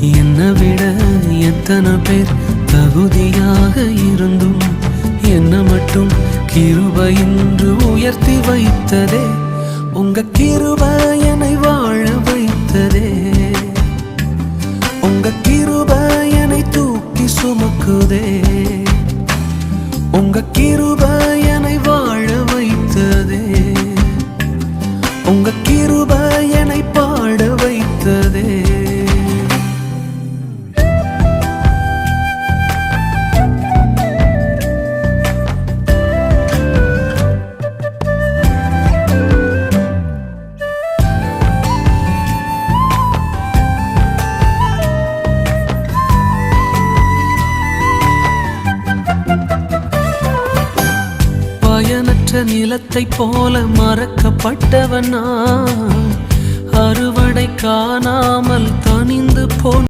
என்னை விட எத்தனை பேர் தகுதியாக இருந்தும் என்ன மட்டும் கிருபை என்று உயர்த்தி வைத்ததே. உங்க கிருபை என்னை வாழ வைத்ததே. உங்க கிருபை என்னை தூக்கி சுமக்குதே. உங்க கிருபை என்னை வாழ வைத்ததே. உங்க கிருபை என்னை பாட வைத்ததே. பயனற்ற நிலத்தை போல மறக்கப்பட்டவன் நான், அறுவடை காணாமல் தனிந்து போன